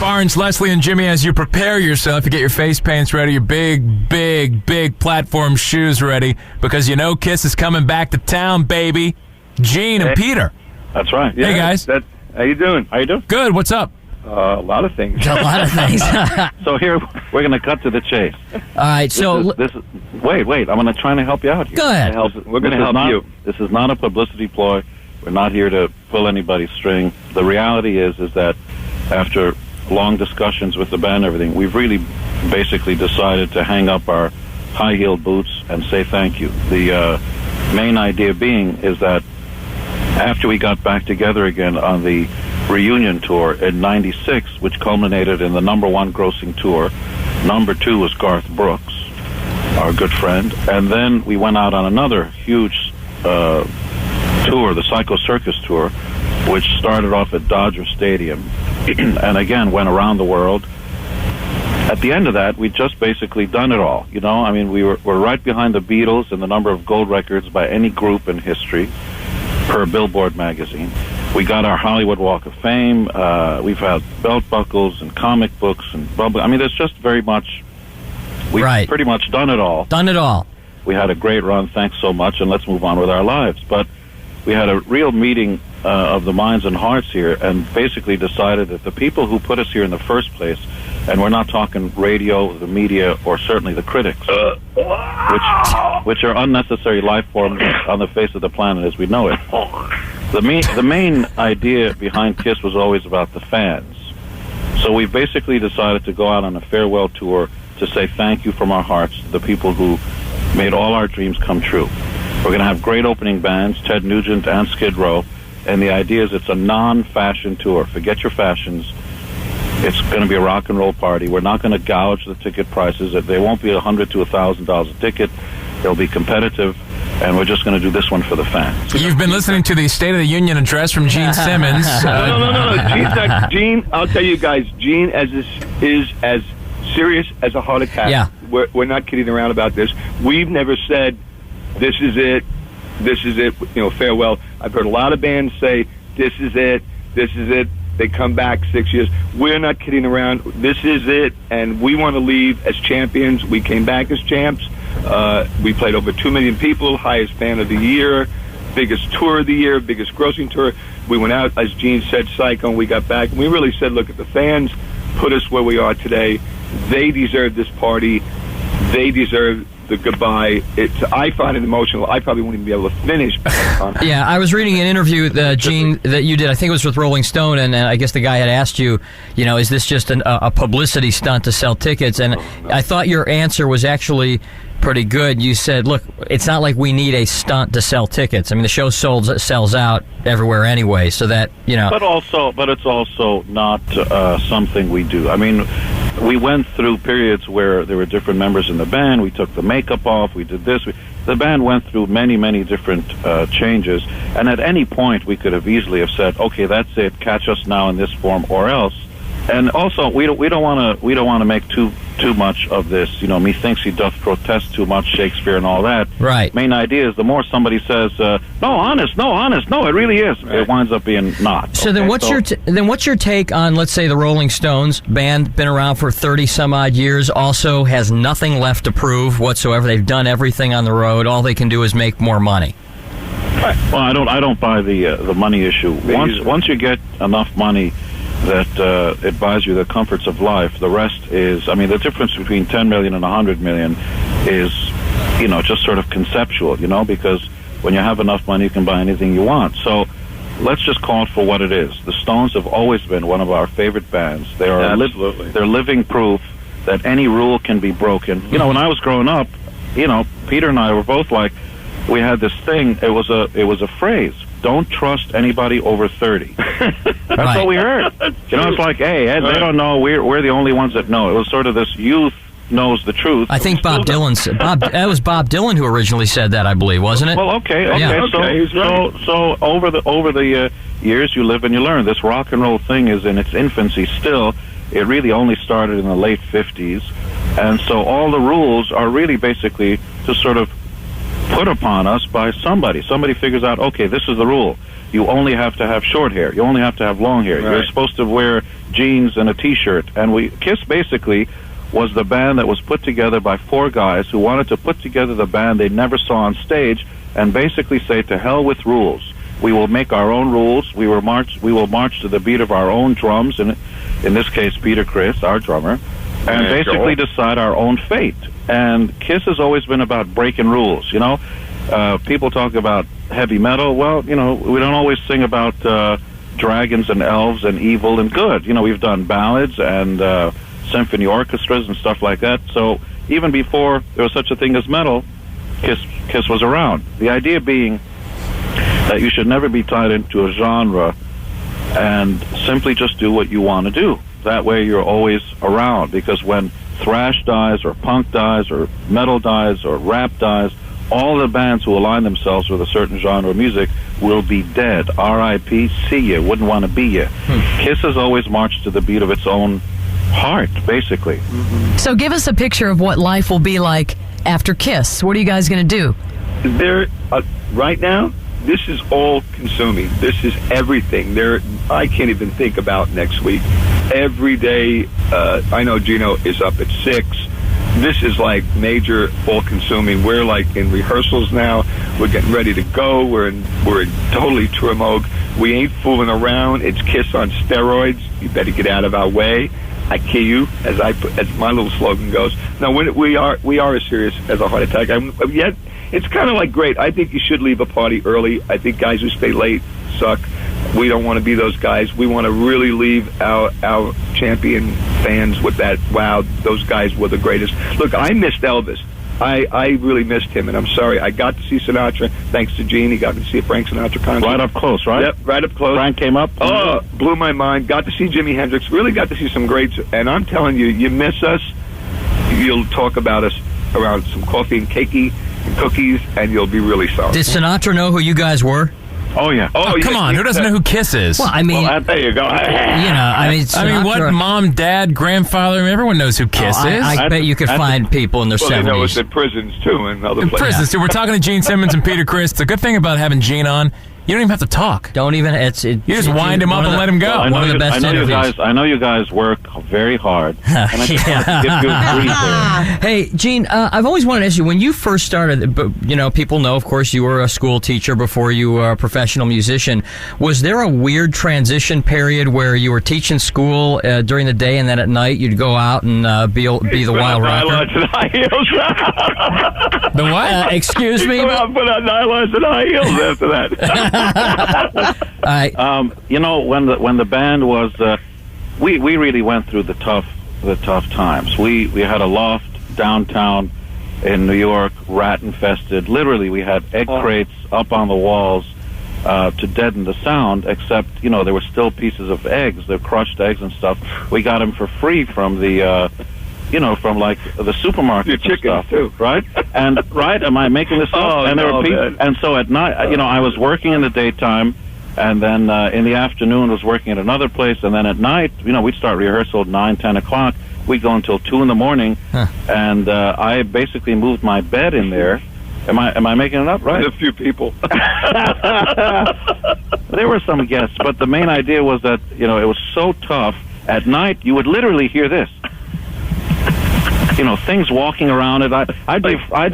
Barnes, Leslie, and Jimmy, as you prepare yourself to get your face paints ready, your big platform shoes ready, because you know Kiss is coming back to town, baby. Gene and Peter. That's right. Yeah, hey, guys. How you doing? Good. What's up? A lot of things. A lot of things. So here, we're going to cut to the chase. All right, Wait. I'm going to try to help you out here. Go ahead. We're going to help you. This is not a publicity ploy. We're not here to pull anybody's string. The reality is that after long discussions with the band and everything, we've really basically decided to hang up our high-heeled boots and say thank you. The main idea being is that after we got back together again on the reunion tour in '96, which culminated in the #1 grossing tour, #2 was Garth Brooks, our good friend, and then we went out on another huge tour, the Psycho Circus tour, which started off at Dodger Stadium and again went around the world. At the end of that, we'd just basically done it all. You know, I mean, we're right behind the Beatles in the number of gold records by any group in history per Billboard magazine. We got our Hollywood Walk of Fame. We've had belt buckles and comic books and bubble. I mean, there's just very much. We've pretty much done it all. We had a great run. Thanks so much, and let's move on with our lives. But we had a real meeting of the minds and hearts here, and basically decided that the people who put us here in the first place, and we're not talking radio, the media, or certainly the critics, which are unnecessary life forms on the face of the planet as we know it. The main idea behind Kiss was always about the fans. So we basically decided to go out on a farewell tour to say thank you from our hearts to the people who made all our dreams come true. We're going to have great opening bands, Ted Nugent and Skid Row, and the idea is it's a non-fashion tour. Forget your fashions. It's going to be a rock and roll party. We're not going to gouge the ticket prices. They won't be $100 to $1,000 a ticket. They'll be competitive, and we're just going to do this one for the fans. You've been listening to the State of the Union address from Gene Simmons. No. Gene, I'll tell you guys, Gene is as serious as a heart attack. Yeah. We're not kidding around about this. We've never said, this is it, farewell. I've heard a lot of bands say, this is it. They come back 6 years. We're not kidding around. This is it, and we want to leave as champions. We came back as champs. We played over 2 million people, highest band of the year, biggest tour of the year, biggest grossing tour. We went out, as Gene said, Psycho, and we got back. And we really said, look, at the fans put us where we are today. They deserve this party. They deserve the goodbye. I find it emotional. I probably won't even be able to finish. Yeah, I was reading an interview, Gene, that you did. I think it was with Rolling Stone, and I guess the guy had asked you, is this just a publicity stunt to sell tickets? And I thought your answer was actually pretty good. You said, look, it's not like we need a stunt to sell tickets. I mean, the show sells out everywhere anyway, so that, But it's also not something we do. I mean, we went through periods where there were different members in the band. We took the makeup off. We did this. The band went through many, many different changes. And at any point, we could have easily have said, "Okay, that's it. Catch us now in this form, or else." And also, we don't want to make too much of this. Methinks he doth protest too much, Shakespeare and all that. Right. Main idea is the more somebody says, no, honest, it really is. Right. It winds up being not. So then, what's your take on, let's say, the Rolling Stones band, been around for 30 some odd years, also has nothing left to prove whatsoever. They've done everything on the road. All they can do is make more money. Well, I don't buy the money issue. Once you get enough money that it buys you the comforts of life. The rest is, the difference between 10 million and 100 million is, just sort of conceptual, because when you have enough money, you can buy anything you want. So let's just call it for what it is. The Stones have always been one of our favorite bands. They are they're living proof that any rule can be broken. When I was growing up, Peter and I were both like, we had this thing. It was a phrase. Don't trust anybody over 30. That's what we heard. It's like, hey, they don't know. We're the only ones that know. It was sort of this youth knows the truth. I think Bob Dylan said. That was Bob Dylan who originally said that, I believe, wasn't it? Well, okay. Yeah. So over the years, you live and you learn. This rock and roll thing is in its infancy still. It really only started in the late 50s, and so all the rules are really basically to sort of put upon us by somebody. Somebody figures out, okay, this is the rule. you only have to have short hair. You only have to have long hair. Right. You're supposed to wear jeans and a T-shirt. And Kiss basically was the band that was put together by 4 guys who wanted to put together the band they never saw on stage and basically say, to hell with rules. We will make our own rules. We will march to the beat of our own drums, and in this case, Peter Criss, our drummer, and basically decide our own fate. And Kiss has always been about breaking rules, you know. People talk about heavy metal. Well, you know, we don't always sing about dragons and elves and evil and good. You know, we've done ballads and symphony orchestras and stuff like that. So even before there was such a thing as metal, Kiss was around. The idea being that you should never be tied into a genre and simply just do what you want to do. That way you're always around, because when thrash dies or punk dies or metal dies or rap dies, all the bands who align themselves with a certain genre of music will be dead. R.I.P. See ya. Wouldn't want to be ya. Kiss has always marched to the beat of its own heart, basically. So give us a picture of what life will be like after Kiss. What are you guys going to do? Right now, this is all consuming. This is everything. I can't even think about next week. Every day, I know Gino is up at 6. This is like major, all-consuming. We're like in rehearsals now. We're getting ready to go. We're in totally tour mode. We ain't fooling around. It's Kiss on steroids. You better get out of our way. I kill you, as my little slogan goes. Now, when we are as serious as a heart attack. Yet it's kind of like great. I think you should leave a party early. I think guys who stay late suck. We don't want to be those guys. We want to really leave our champion fans with that, wow, those guys were the greatest. Look, I missed Elvis. I really missed him, and I'm sorry. I got to see Sinatra, thanks to Gene. He got me to see a Frank Sinatra concert. Right up close, right? Yep, right up close. Frank came up. Oh, blew my mind. Got to see Jimi Hendrix. Really got to see some greats. And I'm telling you, you miss us, you'll talk about us around some coffee and cakey and cookies, and you'll be really sorry. Did Sinatra know who you guys were? Oh, yeah. Oh, come on. Who doesn't know who Kiss is? Well, I mean, there you go. Sinatra, what mom, dad, grandfather, everyone knows who Kiss is. I bet you could find people in their 70s. They know it's in prisons, too, and other places. Prisons, too. We're talking to Gene Simmons and Peter Criss. The good thing about having Gene on, you don't even have to talk. Don't even. You just wind him up and let him go. Well, one of the best interviews. I know you guys work very hard. And I just want to give you a brief there. Hey, Gene, I've always wanted to ask you, when you first started, people know, of course, you were a school teacher before you were a professional musician. Was there a weird transition period where you were teaching school during the day and then at night you'd go out and be the wild rocker? Nylons and high heels. The what? Excuse me? Put on nylons and high heels after that. All right. When the band was, we really went through the tough times. We had a loft downtown in New York, rat infested. Literally, we had egg crates up on the walls to deaden the sound. Except, there were still pieces of eggs, the crushed eggs and stuff. We got them for free from the. From like the supermarket and stuff, too, right? And am I making this up? And there were people, and so at night, I was working in the daytime, and then in the afternoon was working at another place, and then at night, we'd start rehearsal at 9, 10 o'clock. We'd go until 2 in the morning, and I basically moved my bed in there. Am I making it up? Right? There's a few people. There were some guests, but the main idea was that it was so tough. At night, you would literally hear this. Things walking around it. I'd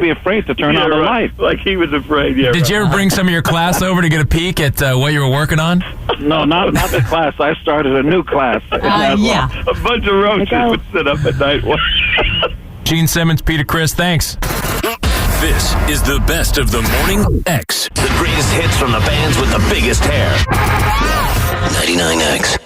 be afraid to turn on the light. Like he was afraid. Yeah. Did you ever bring some of your class over to get a peek at what you were working on? No, not the class. I started a new class. Yeah. A bunch of roaches would sit up at night. Gene Simmons, Peter Criss, thanks. This is the best of the Morning X. The greatest hits from the bands with the biggest hair. 99X.